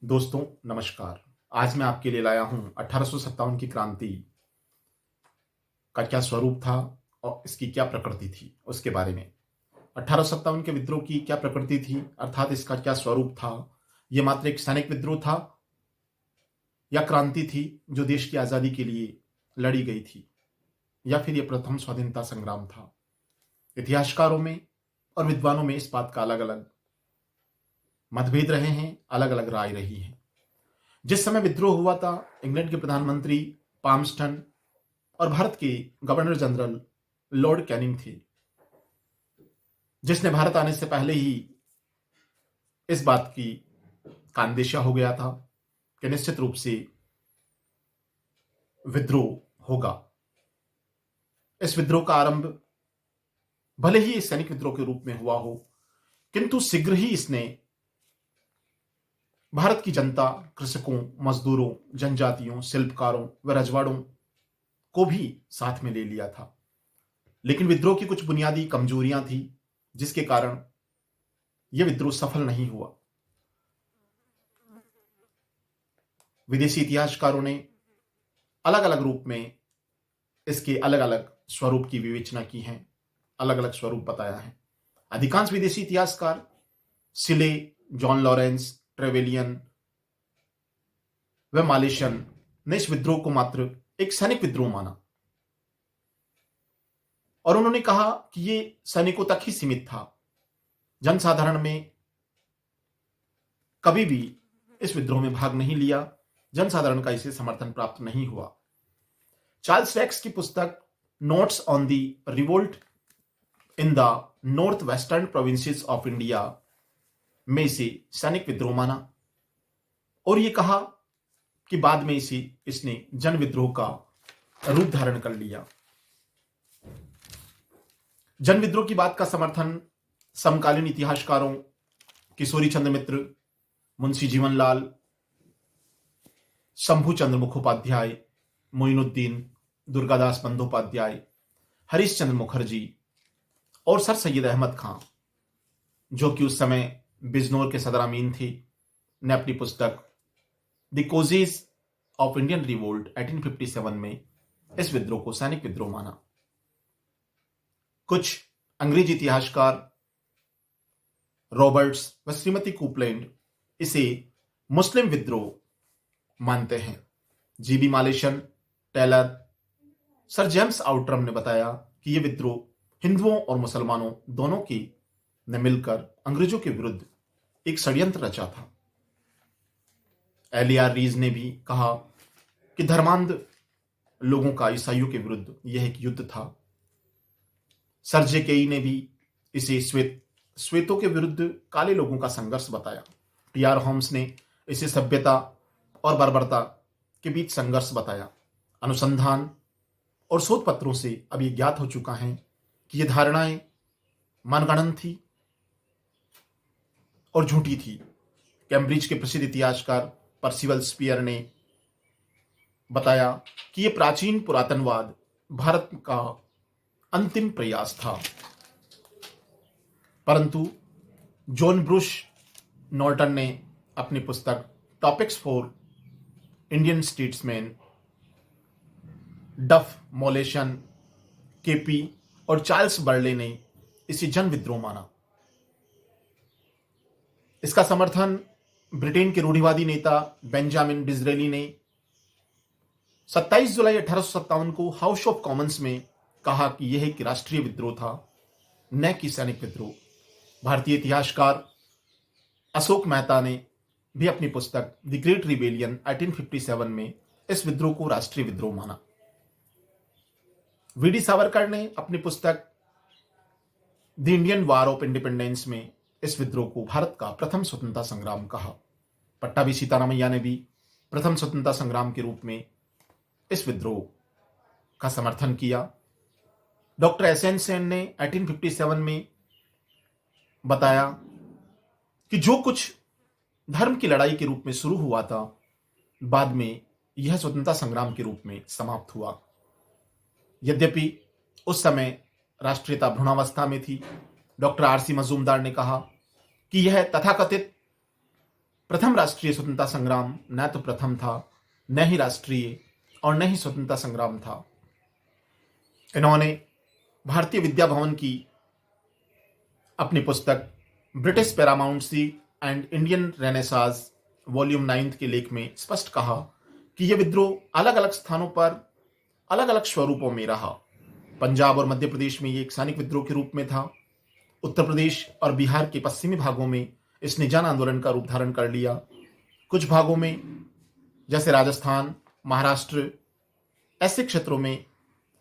दोस्तों नमस्कार। आज मैं आपके लिए लाया हूं 1857 की क्रांति का क्या स्वरूप था और इसकी क्या प्रकृति थी उसके बारे में। 1857 के विद्रोह की क्या प्रकृति थी, अर्थात इसका क्या स्वरूप था। यह मात्र एक सैनिक विद्रोह था या क्रांति थी जो देश की आजादी के लिए लड़ी गई थी, या फिर यह प्रथम स्वाधीनता संग्राम था। इतिहासकारों में और विद्वानों में इस बात का अलग अलग मतभेद रहे हैं, अलग अलग राय रही है। जिस समय विद्रोह हुआ था, इंग्लैंड के प्रधानमंत्री पामस्टन और भारत के गवर्नर जनरल लॉर्ड कैनिंग थे, जिसने भारत आने से पहले ही इस बात की का अंदेशा हो गया था कि निश्चित रूप से विद्रोह होगा। इस विद्रोह का आरंभ भले ही इस सैनिक विद्रोह के रूप में हुआ हो, किंतु शीघ्र ही इसने भारत की जनता, कृषकों, मजदूरों, जनजातियों, शिल्पकारों व रजवाड़ों को भी साथ में ले लिया था। लेकिन विद्रोह की कुछ बुनियादी कमजोरियां थी, जिसके कारण यह विद्रोह सफल नहीं हुआ। विदेशी इतिहासकारों ने अलग अलग रूप में इसके अलग अलग स्वरूप की विवेचना की है, अलग अलग स्वरूप बताया है। अधिकांश विदेशी इतिहासकार सिले, जॉन लॉरेंस, ट्रेवेलियन व मालेशियन ने इस विद्रोह को मात्र एक सैनिक विद्रोह माना और उन्होंने कहा कि यह सैनिकों तक ही सीमित था। जनसाधारण में कभी भी इस विद्रोह में भाग नहीं लिया, जनसाधारण का इसे समर्थन प्राप्त नहीं हुआ। चार्ल्स वैक्स की पुस्तक notes on the revolt in the north western provinces of India में इसे सैनिक विद्रोह माना और यह कहा कि बाद में इसने जन विद्रोह का रूप धारण कर लिया। जन विद्रोह की बात का समर्थन समकालीन इतिहासकारों किशोरी चंद्र मित्र, मुंशी जीवनलाल, शंभू चंद्र मुखोपाध्याय, मोइनुद्दीन, दुर्गादास बंदोपाध्याय, हरीश चंद्र मुखर्जी और सर सैयद अहमद खां, जो कि उस समय बिजनौर के सदर अमीन थे, ने अपनी पुस्तक the causes of Indian revolt 1857 में इस विद्रोह को सैनिक विद्रोह माना। कुछ अंग्रेजी इतिहासकार रॉबर्ट्स व श्रीमती कूपलैंड इसे मुस्लिम विद्रोह मानते हैं। GB Malleson, Taylor, Sir James Outram ने बताया कि यह विद्रोह हिंदुओं और मुसलमानों दोनों की ने मिलकर अंग्रेजों के विरुद्ध एक षड्यंत्र रचा था। एलियार रीज ने भी कहा कि धर्मांध लोगों का ईसाइयों के विरुद्ध यह एक युद्ध था। सर जे केई ने भी इसे श्वेतों के विरुद्ध काले लोगों का संघर्ष बताया। टी.आर. होम्स ने इसे सभ्यता और बर्बरता के बीच संघर्ष बताया। अनुसंधान और शोध पत्रों से अब यह ज्ञात हो चुका है कि ये धारणाएं मनगढ़ंत थी और झूठी थी। कैम्ब्रिज के प्रसिद्ध इतिहासकार पर्सिवल स्पीयर ने बताया कि यह प्राचीन पुरातनवाद भारत का अंतिम प्रयास था। परंतु जॉन ब्रूस नॉर्टन ने अपनी पुस्तक टॉपिक्स फॉर इंडियन स्टेट्समैन, डफ, मोलेशन, केपी और चार्ल्स बर्ले ने इसे जन विद्रोह माना। इसका समर्थन ब्रिटेन के रूढ़िवादी नेता बेंजामिन डिज़रेली ने 27 जुलाई 1857 को हाउस ऑफ कॉमन्स में कहा कि यह एक राष्ट्रीय विद्रोह था, न कि सैनिक विद्रोह। भारतीय इतिहासकार अशोक मेहता ने भी अपनी पुस्तक द ग्रेट रिबेलियन 1857 में इस विद्रोह को राष्ट्रीय विद्रोह माना। वी डी सावरकर ने अपनी पुस्तक the Indian war of independence में इस विद्रोह को भारत का प्रथम स्वतंत्रता संग्राम कहा। पट्टाभी सीतारामैया ने भी प्रथम स्वतंत्रता संग्राम के रूप में इस विद्रोह का समर्थन किया। डॉक्टर एस एन सेन ने 1857 में बताया कि जो कुछ धर्म की लड़ाई के रूप में शुरू हुआ था, बाद में यह स्वतंत्रता संग्राम के रूप में समाप्त हुआ। यद्यपि उस समय राष्ट्रीयता भ्रूणावस्था में थी, डॉक्टर आर सी मजूमदार ने कहा कि यह तथाकथित प्रथम राष्ट्रीय स्वतंत्रता संग्राम न तो प्रथम था, न ही राष्ट्रीय और न ही स्वतंत्रता संग्राम था। इन्होंने भारतीय विद्या भवन की अपनी पुस्तक British paramountcy and Indian renaissance volume 9 के लेख में स्पष्ट कहा कि यह विद्रोह अलग अलग स्थानों पर अलग अलग स्वरूपों में रहा। पंजाब और मध्य प्रदेश में ये एक सैनिक विद्रोह के रूप में था। उत्तर प्रदेश और बिहार के पश्चिमी भागों में इसने जन आंदोलन का रूप धारण कर लिया। कुछ भागों में जैसे राजस्थान, महाराष्ट्र, ऐसे क्षेत्रों में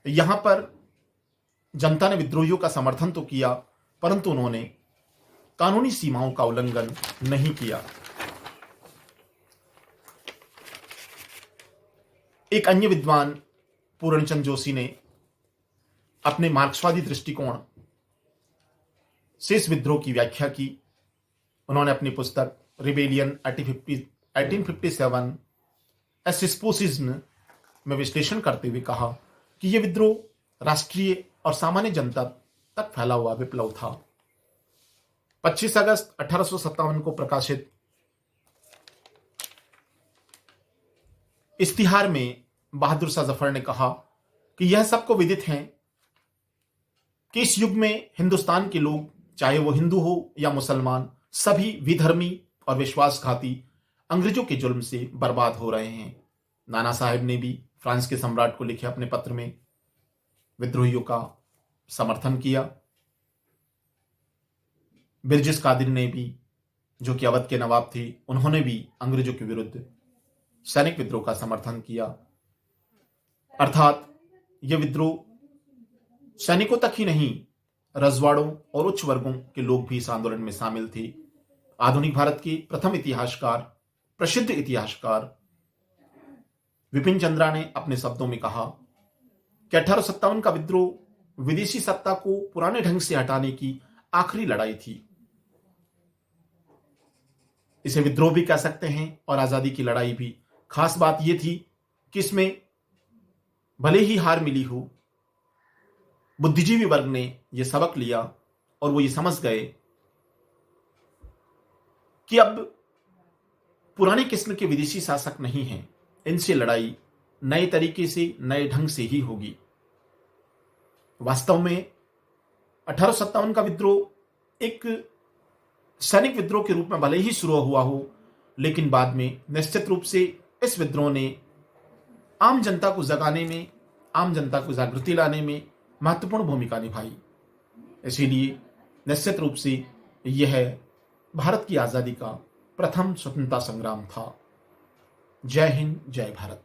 यहां पर जनता ने विद्रोहियों का समर्थन तो किया, परंतु उन्होंने कानूनी सीमाओं का उल्लंघन नहीं किया। एक अन्य विद्वान पूर्णचंद जोशी ने अपने मार्क्सवादी दृष्टिकोण से इस विद्रोह की व्याख्या की। उन्होंने अपनी पुस्तक रिबेलियन 1857 ए सिस्पोसिज्म में विश्लेषण करते हुए कहा कि यह विद्रोह राष्ट्रीय और सामान्य जनता तक फैला हुआ विप्लव था। 25 अगस्त 1857 को प्रकाशित इश्तिहार में बहादुर शाह जफर ने कहा कि यह सबको विदित है कि इस युग में हिंदुस्तान के लोग, चाहे वो हिंदू हो या मुसलमान, सभी विधर्मी और विश्वासघाती अंग्रेजों के जुल्म से बर्बाद हो रहे हैं। नाना साहेब ने भी फ्रांस के सम्राट को लिखे अपने पत्र में विद्रोहियों का समर्थन किया। बिरजिस कादिर ने भी, जो कि अवध के नवाब थे, उन्होंने भी अंग्रेजों के विरुद्ध सैनिक विद्रोह का समर्थन किया। अर्थात यह विद्रोह सैनिकों तक ही नहीं, रजवाड़ों और उच्च वर्गों के लोग भी इस आंदोलन में शामिल थे। आधुनिक भारत के प्रथम इतिहासकार, प्रसिद्ध इतिहासकार विपिन चंद्रा ने अपने शब्दों में कहा कि 1857 का विद्रोह विदेशी सत्ता को पुराने ढंग से हटाने की आखिरी लड़ाई थी। इसे विद्रोह भी कह सकते हैं और आजादी की लड़ाई भी। खास बात यह थी कि इसमें भले ही हार मिली हो, बुद्धिजीवी वर्ग ने यह सबक लिया और वो ये समझ गए कि अब पुराने किस्म के विदेशी शासक नहीं हैं, इनसे लड़ाई नए तरीके से, नए ढंग से ही होगी। वास्तव में 1857 का विद्रोह एक सैनिक विद्रोह के रूप में भले ही शुरू हुआ हो, लेकिन बाद में निश्चित रूप से इस विद्रोह ने आम जनता को जगाने में, आम जनता को जागृति लाने में महत्वपूर्ण भूमिका निभाई। इसीलिए निश्चित रूप से यह भारत की आजादी का प्रथम स्वतंत्रता संग्राम था। जय हिंद, जय भारत।